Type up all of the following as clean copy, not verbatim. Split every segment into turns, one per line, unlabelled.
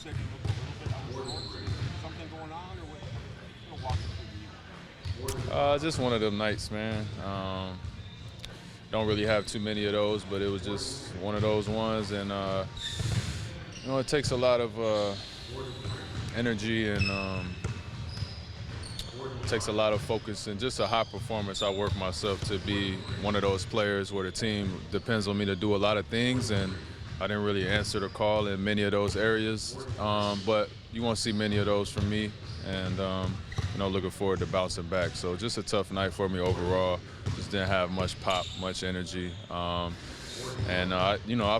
said you looked a little bit out of sorts. Something going on, or what? Walk us through the evening.
Just one of them nights, man. Don't really have too many of those, but it was just one of those ones, and it takes a lot of energy and takes a lot of focus and just a high performance. I work myself to be one of those players where the team depends on me to do a lot of things, and I didn't really answer the call in many of those areas, but you won't see many of those from me, and looking forward to bouncing back. So just a tough night for me overall. Just didn't have much pop, much energy. I've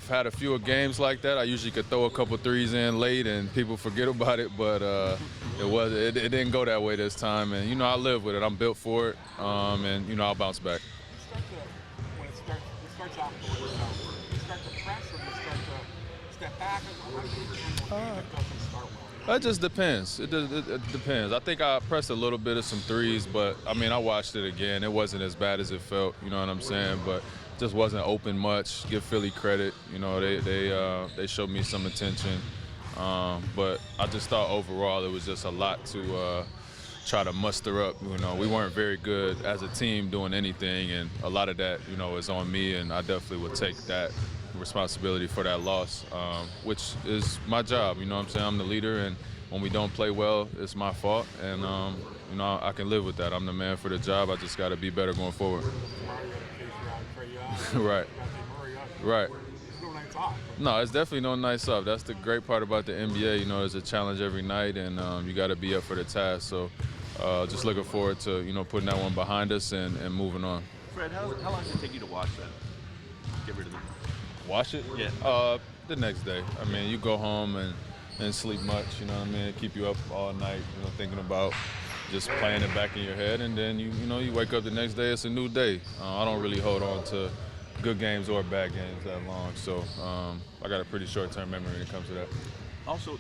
had a few games like that. I usually could throw a couple threes in late and people forget about it, but it didn't go that way this time. And I live with it. I'm built for it, and I'll bounce back.
When it starts off the way it sounds, you start to press, or you start to step back. It doesn't start well.
It just depends. It depends. I think I pressed a little bit of some threes, but I watched it again. It wasn't as bad as it felt. You know what I'm saying? But just wasn't open much. Give Philly credit. They showed me some attention, but I just thought overall it was just a lot to try to muster up. We weren't very good as a team doing anything, and a lot of that is on me, and I definitely would take that responsibility for that loss, which is my job. You know what I'm saying? I'm the leader, and when we don't play well, it's my fault, and I can live with that. I'm the man for the job. I just got to be better going forward. Right. Right. No, it's definitely no nights off. That's the great part about the NBA. There's a challenge every night, and you got to be up for the task. So just looking forward to putting that one behind us and moving on.
Fred, how long does it take you to watch that? Get rid of the
Watch it?
Yeah.
The next day. You go home and sleep much, keep you up all night, thinking about just playing it back in your head, and then you wake up the next day, it's a new day. I don't really hold on to good games or bad games that long, so I got a pretty short-term memory when it comes to that.
Also,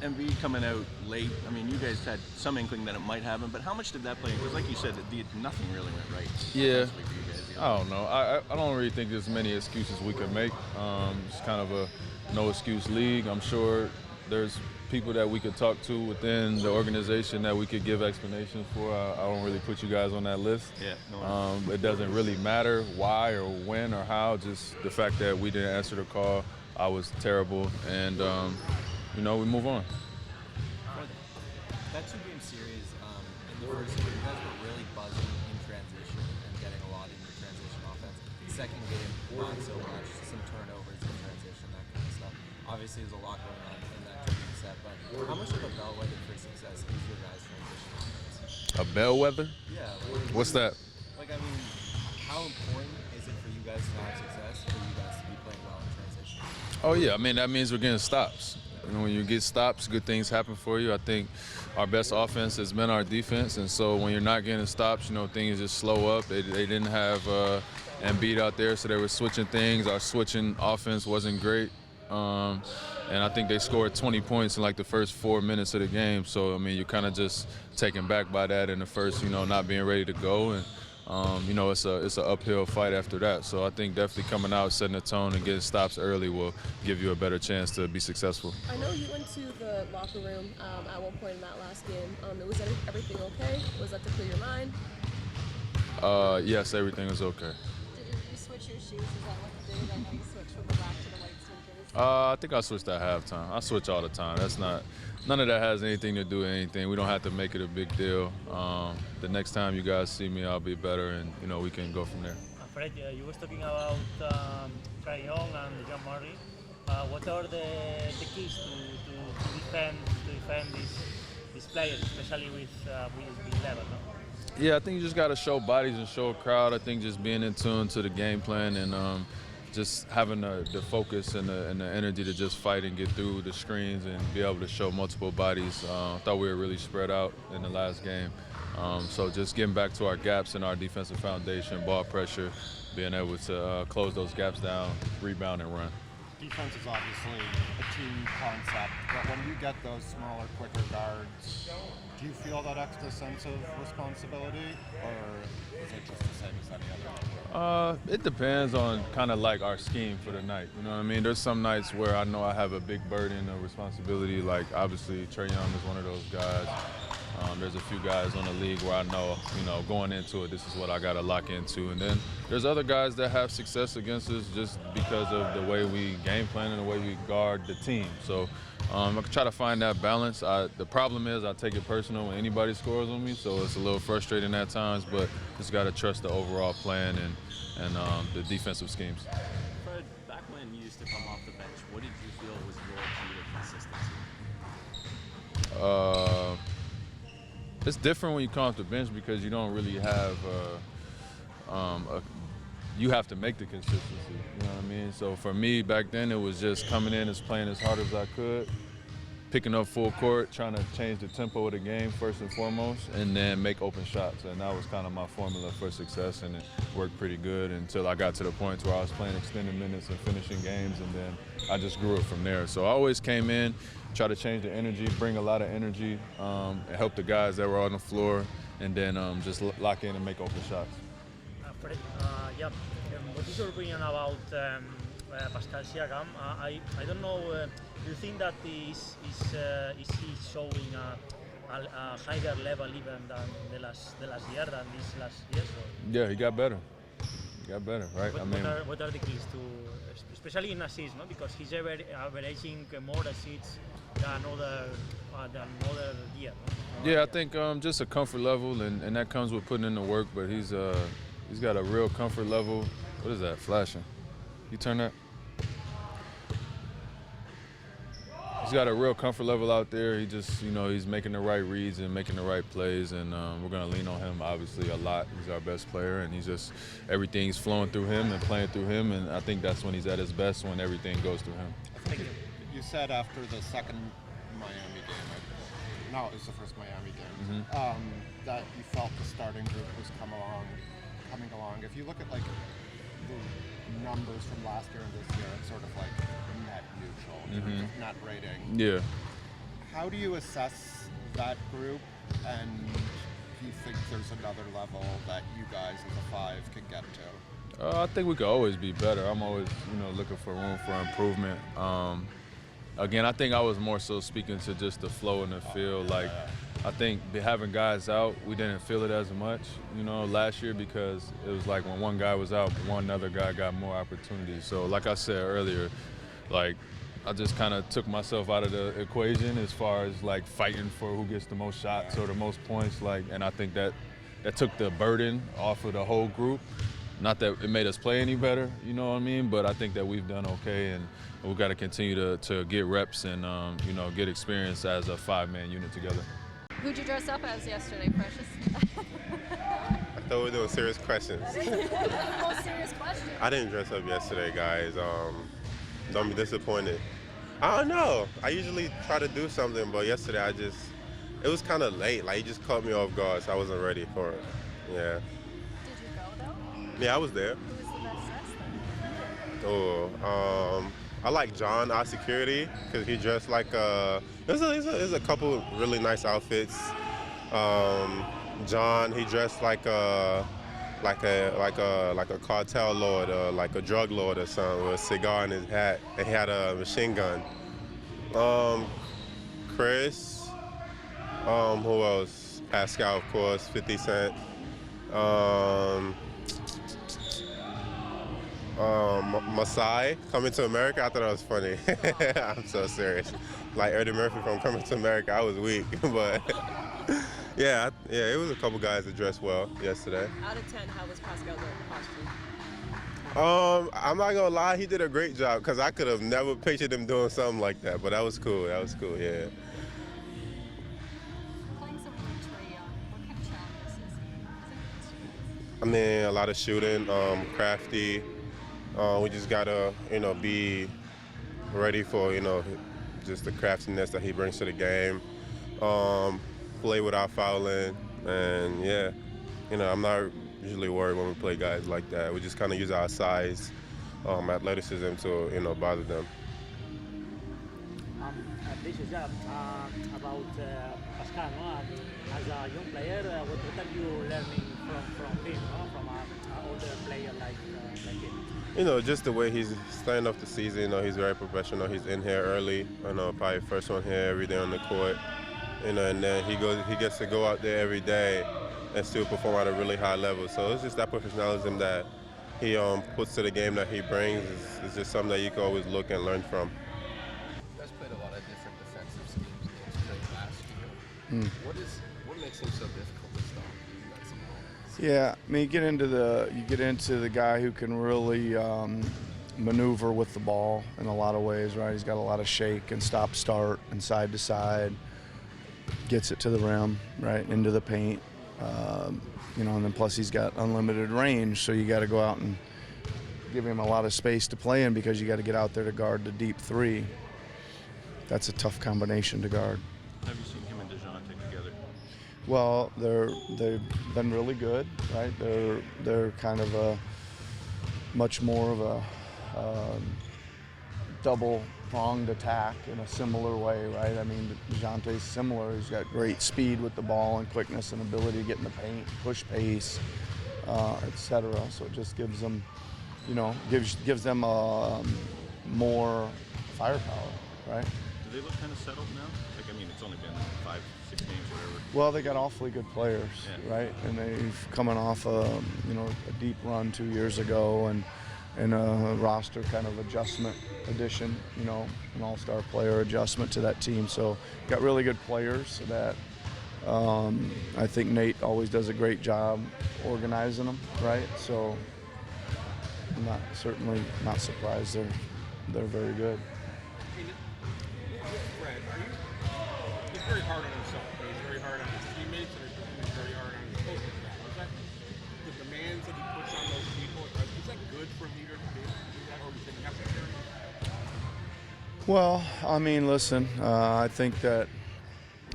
Embiid coming out late, you guys had some inkling that it might happen, but how much did that play? Because like you said, nothing really went right.
Yeah. I don't know. I don't really think there's many excuses we can make. It's kind of a no-excuse league. I'm sure there's people that we could talk to within the organization that we could give explanations for. I don't really put you guys on that list.
Yeah, no.
It doesn't really matter why or when or how, just the fact that we didn't answer the call. I was terrible, and, we move on.
That two-game series, in the first game, you guys were really buzzing in transition and getting a lot in your transition offense. The second game, not so much, some turnovers in transition, that kind of stuff. Obviously, there's a lot going on in that training set, but how much of a bellwether for success is your guys' transition offense?
A bellwether?
Yeah.
What's that?
How important is it for you guys to have success, for you guys to be playing well in transition?
Oh, yeah. That means we're getting stops. When you get stops, good things happen for you. I think our best offense has been our defense, and so when you're not getting stops, things just slow up. They didn't have Embiid out there, so they were switching things. Our switching offense wasn't great, and I think they scored 20 points in the first 4 minutes of the game. So you're kind of just taken back by that in the first, not being ready to go, and it's an uphill fight after that. So I think definitely coming out, setting the tone, and getting stops early will give you a better chance to be successful.
I know you went to the locker room at one point in that last game. Was everything okay? Was that to clear your mind?
Yes, everything was okay.
Did you switch your shoes? Is that what you did? I know you switched from the black to the white sneakers.
I think I switched at halftime. I switch all the time. None of that has anything to do with anything. We don't have to make it a big deal. The next time you guys see me, I'll be better, and we can go from there.
Fred, you were talking about Trae Young and John Murray. What are the keys to defend these players, especially with this level? No?
Yeah, I think you just got to show bodies and show a crowd. I think just being in tune to the game plan and just having the focus and the energy to just fight and get through the screens and be able to show multiple bodies. I thought we were really spread out in the last game. So just getting back to our gaps in our defensive foundation, ball pressure, being able to close those gaps down, rebound, and run.
defense is obviously a team concept, but when you get those smaller, quicker guards, do you feel that extra sense of responsibility, or is it just the same as any other?
It depends on kind of like our scheme for the night. You know what I mean? There's some nights where I know I have a big burden of responsibility. Like obviously Trae Young is one of those guys. There's a few guys on the league where I know, going into it, this is what I got to lock into. And then there's other guys that have success against us just because of the way we game plan and the way we guard the team. So I try to find that balance. The problem is I take it personal when anybody scores on me, so it's a little frustrating at times, but just got to trust the overall plan and the defensive schemes.
Fred, back when you used to come off the bench, what did you feel was your key to consistency?
It's different when you come off the bench because you don't really have you have to make the consistency, you know what I mean? So for me back then it was just coming in and playing as hard as I could, picking up full court, trying to change the tempo of the game first and foremost, and then make open shots. And that was kind of my formula for success, and it worked pretty good until I got to the point where I was playing extended minutes and finishing games, and then I just grew it from there. So I always came in, try to change the energy, bring a lot of energy, help the guys that were on the floor, and then just lock in and make open shots.
Fred, what is your opinion about Pascal Siakam? I don't know. Do you think that is he showing a higher level even than the last year, than this last year?
Yeah, he got better. He got better, right?
What are the keys to, especially in assists, no? Because he's averaging more assists than other year. No?
Yeah, I think just a comfort level, and that comes with putting in the work. But he's got a real comfort level. What is that flashing? You turn that? He's got a real comfort level out there. He just, he's making the right reads and making the right plays, and we're going to lean on him obviously a lot. He's our best player, and everything's flowing through him and playing through him, and I think that's when he's at his best, when everything goes through him.
I think you said after the second Miami game, no, it was the first Miami game, that you felt the starting group was coming along. If you look at like the numbers from last year and this year, it's sort of like net neutral, net rating.
Yeah.
How do you assess that group, and do you think there's another level that you guys as a five can get to?
I think we could always be better. I'm always, looking for room for improvement. Again, I think I was more so speaking to just the flow in the field. Like, I think having guys out, we didn't feel it as much, last year, because it was like when one guy was out, one other guy got more opportunities. So like I said earlier, like I just kind of took myself out of the equation as far as like fighting for who gets the most shots or the most points. And I think that took the burden off of the whole group. Not that it made us play any better, you know what I mean? But I think that we've done okay, and we've got to continue to get reps and, get experience as a five-man unit together.
Who'd you dress up as yesterday, Precious?
I thought we were doing serious questions.
Most serious question.
I didn't dress up yesterday, guys. Don't be disappointed. I don't know. I usually try to do something, but yesterday it was kind of late. Like, it just caught me off guard, so I wasn't ready for it. Yeah.
Did you go, though?
Yeah, I was there.
Who was the best dressed then?
I like John, our security, because he dressed like there's a couple really nice outfits. John, he dressed like a cartel lord, like a drug lord or something, with a cigar in his hat, and he had a machine gun. Chris, who else? Pascal, of course, 50 Cent. Masai, Coming to America, I thought that was funny. I'm so serious. Like Eddie Murphy from Coming to America, I was weak, but yeah, it was a couple guys that dressed well yesterday.
Out of 10, how was Pascal's costume?
I'm not gonna lie, he did a great job, because I could have never pictured him doing something like that, but that was cool, yeah.
Playing someone like Trae Young, what kind of challenges is he?
I mean, a lot of shooting, crafty. We just gotta, be ready for, just the craftiness that he brings to the game. Play without fouling, and yeah, I'm not usually worried when we play guys like that. We just kind of use our size athleticism to bother them.
This is about Pascal. No? As a young player, what are you learning from him, no? From an older player like him?
Just the way he's starting off the season. He's very professional. He's in here early. Probably first one here every day on the court. And then he gets to go out there every day and still perform at a really high level. So it's just that professionalism that he puts to the game that he brings is just something that you can always look and learn from.
You guys played a lot of different defensive schemes against Drake last year. What makes him so difficult to stop? You guys know?
Yeah, I mean, you get into the guy who can really maneuver with the ball in a lot of ways, right? He's got a lot of shake and stop, start, and side to side. Gets it to the rim, right into the paint. And then plus he's got unlimited range, so you got to go out and give him a lot of space to play in because you got to get out there to guard the deep three. That's a tough combination to guard.
Have you seen him and DeJounte together?
Well, they've been really good, right? They're kind of a much more of a double-pronged attack in a similar way, right? I mean, DeJounte's similar. He's got great speed with the ball and quickness and ability to get in the paint, push pace, etc. So it just gives them, gives them more firepower, right?
Do they look kind of settled now? It's only been 5, 6 games, whatever.
Well, they got awfully good players, right? And they've coming off a deep run 2 years ago and a roster kind of addition, an all-star player adjustment to that team. So got really good players that I think Nate always does a great job organizing them, right? So I'm certainly not surprised they're very good.
Fred, he's very hard on himself. He's very hard on his teammates, and he's very hard on his coaching staff. Is that the demands that he puts on those people? Is that good for a leader to do that, or is it necessary?
Well, listen, I think that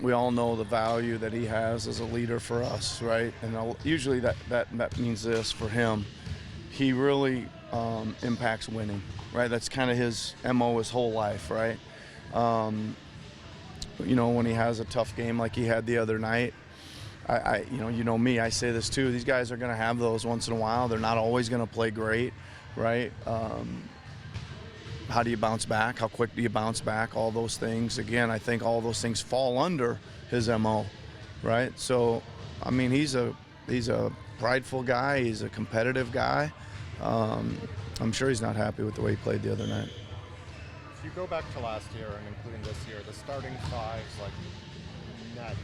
we all know the value that he has as a leader for us, right? And usually that means this for him. He really impacts winning, right? That's kind of his MO his whole life, right? When he has a tough game like he had the other night, me, I say this too, these guys are going to have those once in a while. They're not always going to play great, right? How do you bounce back? How quick do you bounce back? All those things. Again, I think all those things fall under his MO, right? So, he's a prideful guy. He's a competitive guy. I'm sure he's not happy with the way he played the other night.
If you go back to last year and including this year, the starting five's net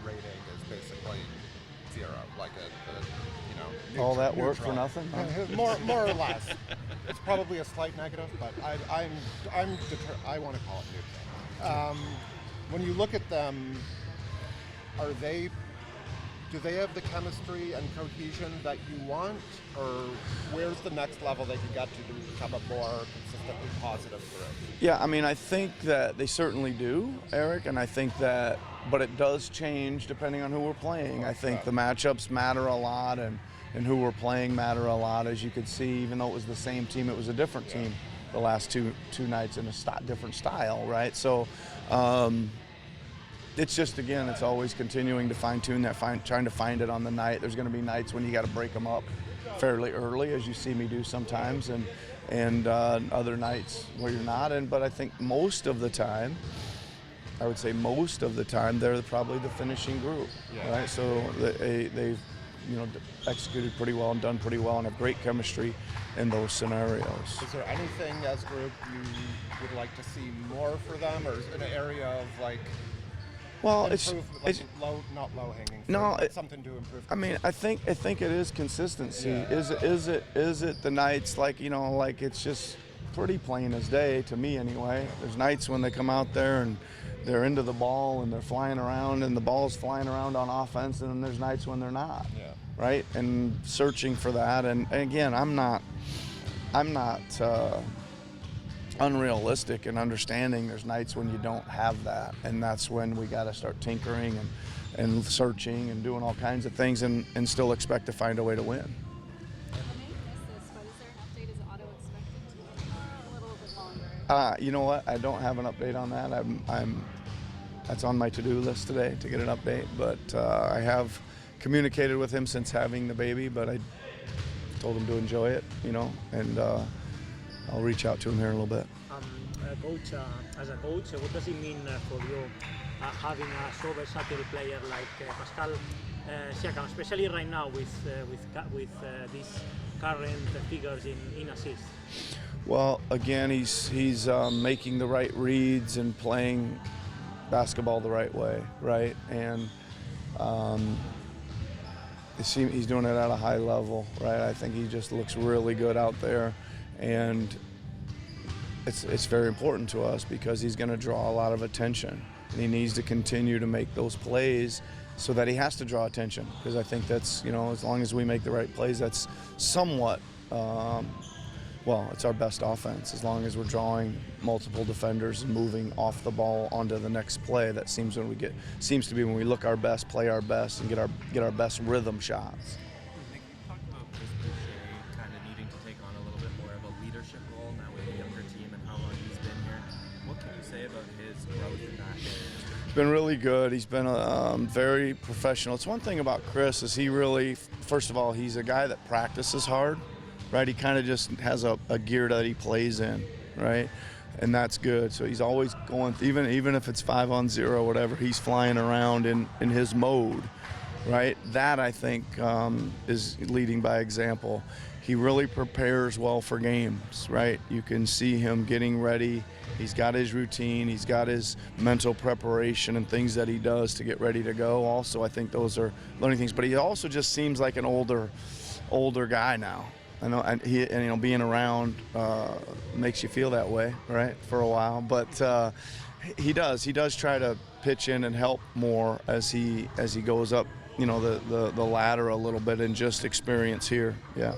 rating is basically 0,
all that work
neutral.
for nothing?
more or less. It's probably a slight negative, but I want to call it neutral. When you look at them, do they have the chemistry and cohesion that you want, or where's the next level they can get to become a more consistently positive group?
Yeah, I think that they certainly do, Eric, and I think that, but it does change depending on who we're playing. I think the matchups matter a lot, and who we're playing matter a lot. As you could see, even though it was the same team, it was a different team the last two nights in a different style, right? So it's just, again, it's always continuing to fine-tune that, trying to find it on the night. There's going to be nights when you got to break them up fairly early, as you see me do sometimes, and other nights where you're not. But I think most of the time, they're probably the finishing group, right? So they've executed pretty well and done pretty well and have great chemistry in those scenarios.
Is there anything as a group you would like to see more for them, or an area of
well,
it's not low hanging fruit,
no,
but something to improve?
I think it is consistency. Yeah. Is it the nights like it's just pretty plain as day to me anyway. There's nights when they come out there and they're into the ball and they're flying around and the ball's flying around on offense, and then there's nights when they're not. Yeah. Right? And searching for that. And again, I'm not unrealistic in understanding there's nights when you don't have that, and that's when we got to start tinkering and searching and doing all kinds of things and still expect to find a way to win.
I may have missed this, but is there an update? Is Otto expected
You know what? I don't have an update on that. That's on my to-do list today to get an update. But I have communicated with him since having the baby, but I told him to enjoy it, and I'll reach out to him here in a little bit.
Coach, as a coach, what does it mean for you having a so versatile player like Pascal Siakam, especially right now with these current figures in assists?
Well, again, he's making the right reads and playing basketball the right way, right? And he's doing it at a high level, right? I think he just looks really good out there, and it's very important to us because he's going to draw a lot of attention, and he needs to continue to make those plays so that he has to draw attention, because I think that's, as long as we make the right plays, that's somewhat, it's our best offense. As long as we're drawing multiple defenders and moving off the ball onto the next play, that seems to be when we look our best, play our best, and get our best rhythm shots.
Nick, you talked about Chris Boucher kind of needing to take on a little bit more of a leadership role now with a younger team and how long he's been here. What can you say about his growth in that area?
He's been really good. He's been very professional. It's one thing about Chris is he really, first of all, he's a guy that practices hard, right? He kind of just has a gear that he plays in, right? And that's good. So he's always going, even if it's 5-on-0 or whatever, he's flying around in his mode, right? That, I think, is leading by example. He really prepares well for games, right? You can see him getting ready. He's got his routine. He's got his mental preparation and things that he does to get ready to go. Also, I think those are learning things. But he also just seems like an older guy now. I know, and being around makes you feel that way, right? For a while, but he does try to pitch in and help more as he goes up, the ladder a little bit and just experience here. Yeah.